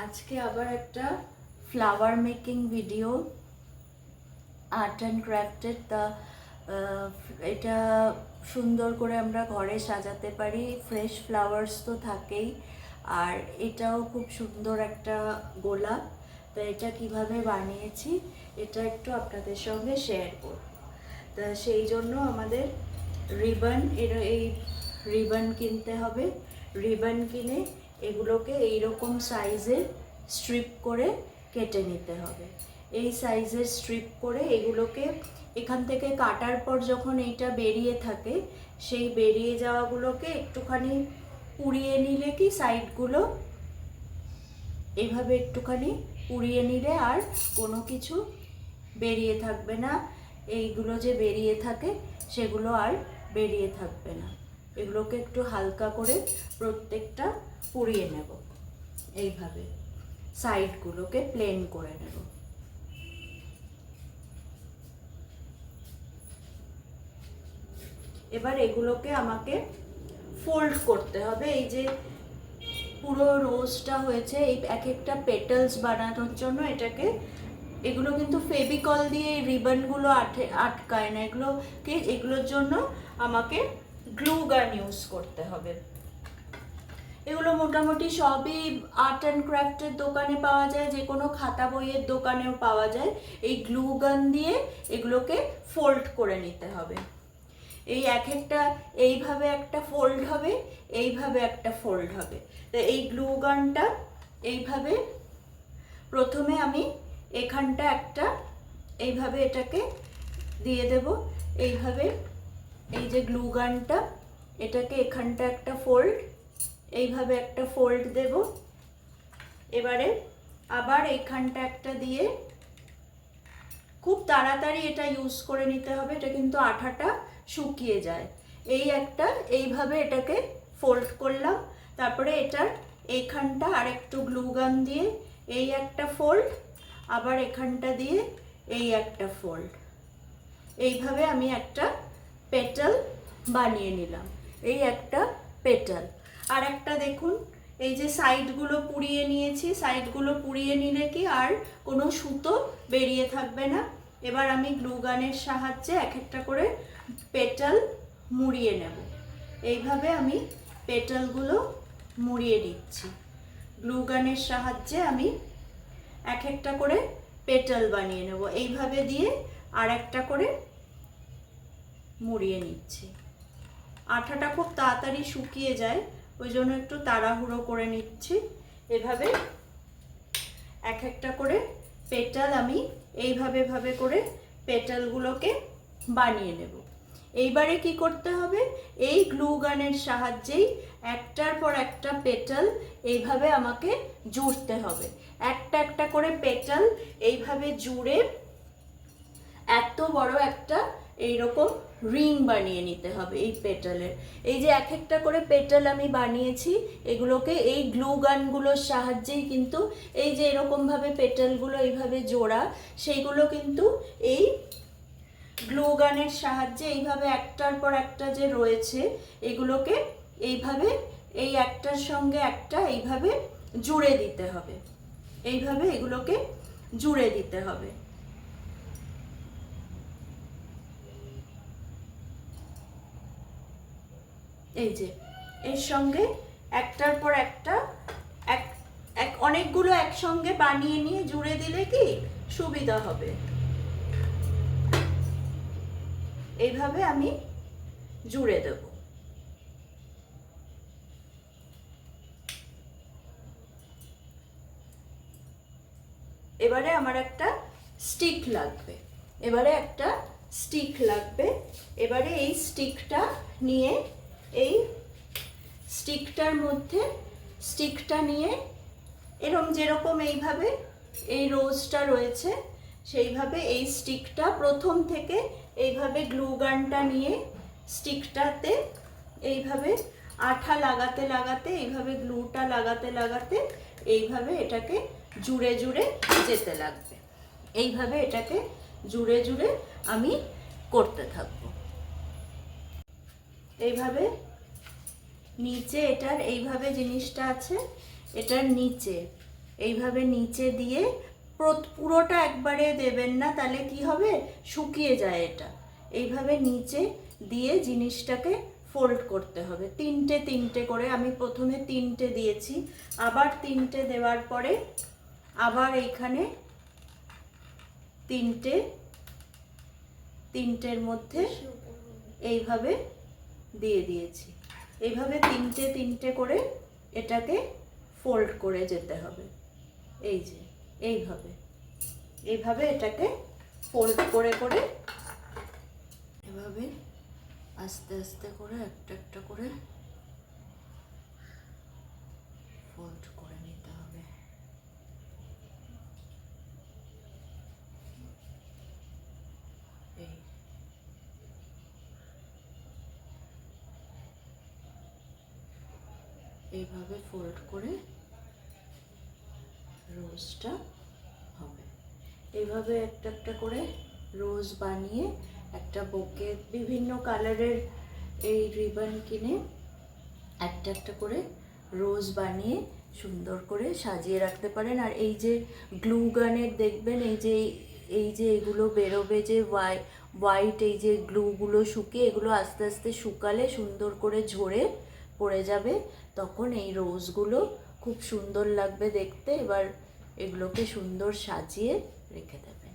আজকে আবার একটা flower making video, art and ক্রাফটের। এটা সুন্দর করে আমরা ঘরে সাজাতে পারি। ফ্রেশ ফ্লাওয়ার্স তো থাকেই, আর এটাও খুব সুন্দর একটা গোলাপ। তো এটা কিভাবে বানিয়েছি এটা একটু আপনাদের সঙ্গে শেয়ার করব। তা সেই জন্য আমাদের এই রিবন কিনতে হবে। রিবন কিনে এগুলোকে এইরকম সাইজের স্ট্রিপ করে কেটে নিতে হবে। এই সাইজের স্ট্রিপ করে এগুলোকে এখান থেকে কাটার পর যখন এইটা বেরিয়ে থাকে, সেই বেরিয়ে যাওয়াগুলোকে একটুখানি পুড়িয়ে নিলে কি সাইডগুলো এইভাবে একটুখানি পুড়িয়ে নিলে আর কোনো কিছু বেরিয়ে থাকবে না। এইগুলো যে বেরিয়ে থাকে সেগুলো আর বেরিয়ে থাকবে না। এগুলোকে একটু হালকা করে প্রত্যেকটা পুড়িয়ে নেব। এইভাবে সাইডগুলোকে প্লেন করে নেব। এবার এগুলোকে আমাকে ফোল্ড করতে হবে। এই যে পুরো রোজটা হয়েছে, এই এক একটা পেটালস বানানোর জন্য এগুলো কিন্তু ফেভিকল দিয়ে এই রিবনগুলো আটকায় না। এগুলোর জন্য আমাকে গ্লু গান ইউজ করতে হবে। এগুলো মোটামুটি সবই আর্ট অ্যান্ড ক্রাফটের দোকানে পাওয়া যায়, যে কোনো খাতা বইয়ের দোকানেও পাওয়া যায়। এই গ্লু গান দিয়ে এগুলোকে ফোল্ড করে নিতে হবে। এই এক একটা এইভাবে একটা ফোল্ড হবে, এইভাবে একটা ফোল্ড হবে। তো এই গ্লু গানটা এইভাবে প্রথমে আমি এখানটা একটা এইভাবে এটাকে দিয়ে দেব। এইভাবে এই যে গ্লু গানটা, এটাকে এখানটা একটা ফোল্ড, এইভাবে একটা ফোল্ড দেব। এবারে আবার এইখানটা একটা দিয়ে খুব তাড়াতাড়ি এটা ইউজ করে নিতে হবে, এটা কিন্তু আঠাটা শুকিয়ে যায়। এইভাবে এটাকে ফোল্ড করলাম। তারপরে এটার এইখানটা আর একটু গ্লু গান দিয়ে এই একটা ফোল্ড, আবার এখানটা দিয়ে এই একটা ফোল্ড। এইভাবে আমি একটা পেটাল বানিয়ে নিলাম। এই একটা পেটাল। আর একটা দেখুন, এই যে সাইডগুলো পুড়িয়ে নিয়েছি, সাইডগুলো পুড়িয়ে নিলে কি আর কোনো সুতো বেরিয়ে থাকবে না। এবার আমি গ্লু গানের সাহায্যে এক একটা করে পেটাল মুড়িয়ে নেব। এইভাবে আমি পেটালগুলো মুড়িয়ে দিচ্ছি। গ্লু গানের সাহায্যে আমি এক একটা করে পেটাল বানিয়ে নেব। এইভাবে দিয়ে আর একটা করে মুড়িয়ে নিচ্ছি। আঠাটা খুব তাড়াতাড়ি শুকিয়ে যায়, ওই জন্য একটু তাড়াহুড়ো করে নিচ্ছি। এভাবে এক একটা করে পেটাল আমি এইভাবে করে পেটালগুলোকে বানিয়ে নেব। এইবারে কি করতে হবে, এই গ্লু গানের সাহায্যেই একটার পর একটা পেটাল এইভাবে আমাকে জুড়তে হবে। একটা একটা করে পেটাল এইভাবে জুড়ে এত বড় একটা এইরকম রিং বানিয়ে নিতে হবে এই পেটালের। এই যে এক একটা করে পেটাল আমি বানিয়েছি, এগুলোকে এই গ্লু গানগুলোর সাহায্যেই কিন্তু এই যে এরকমভাবে পেটালগুলো এইভাবে জোড়া, সেইগুলো কিন্তু এই গ্লু গানের সাহায্যে এইভাবে একটার পর একটা যে রয়েছে এগুলোকে এইভাবে এই একটার সঙ্গে একটা এইভাবে জুড়ে দিতে হবে। এইভাবে এগুলোকে জুড়ে দিতে হবে। এই যে এর সঙ্গে একটার পর একটা অনেকগুলো একসঙ্গে বানিয়ে নিয়ে জুড়ে দিলে কি সুবিধা হবে। এইভাবে আমি জুড়ে দেব। এবারে আমার একটা স্টিক লাগবে। এবারে এই স্টিকটা নিয়ে এই স্টিকটার মধ্যে স্টিকটা নিয়ে যেরকম এইভাবে এই রোজটা রয়েছে সেইভাবে এই স্টিকটা প্রথম থেকে এইভাবে গ্লু গানটা নিয়ে স্টিকটাতে এইভাবে আঠা লাগাতে লাগাতে, এইভাবে গ্লুটা লাগাতে লাগাতে এইভাবে এটাকে জুড়ে জুড়ে যেতে লাগবে। এইভাবে এটাকে জুড়ে জুড়ে আমি করতে থাকব। এইভাবে নিচে এটার এইভাবে জিনিসটা আছে, এটার নিচে এইভাবে নিচে দিয়ে পুরোটা একবারে দেবেন না, তাহলে কি হবে, শুকিয়ে যায় এটা। এইভাবে নিচে দিয়ে জিনিসটাকে ফোল্ড করতে হবে তিনটে তিনটে করে। আমি প্রথমে তিনটে দিয়েছি, আবার তিনটে দেওয়ার পরে আবার এইখানে তিনটে, তিনটের মধ্যে এইভাবে দিয়ে দিয়েছি। এইভাবে তিনটে তিনটে করে এটাকে ফোল্ড করে যেতে হবে। এই যে এইভাবে এইভাবে এটাকে ফোল্ড করে করে এভাবে আস্তে আস্তে করে একটা একটা করে ফোল্ড করে নিতে হবে। এই এইভাবে ফোল্ড করে রোজটা হবে। এইভাবে একটা একটা করে রোজ বানিয়ে একটা বুকে বিভিন্ন কালারের এই রিবন কিনে একটা একটা করে রোজ বানিয়ে সুন্দর করে সাজিয়ে রাখতে পারেন। আর এই যে গ্লু গানের দেখবেন এই যে এগুলো বেরোবে, যে হোয়াইট এই যে গ্লুগুলো শুকিয়ে এগুলো আস্তে আস্তে শুকালে সুন্দর করে ঝরে পড়ে যাবে, তখন এই রোজগুলো খুব সুন্দর লাগবে দেখতে। এবার এগুলোকে সুন্দর সাজিয়ে রেখে দেবে।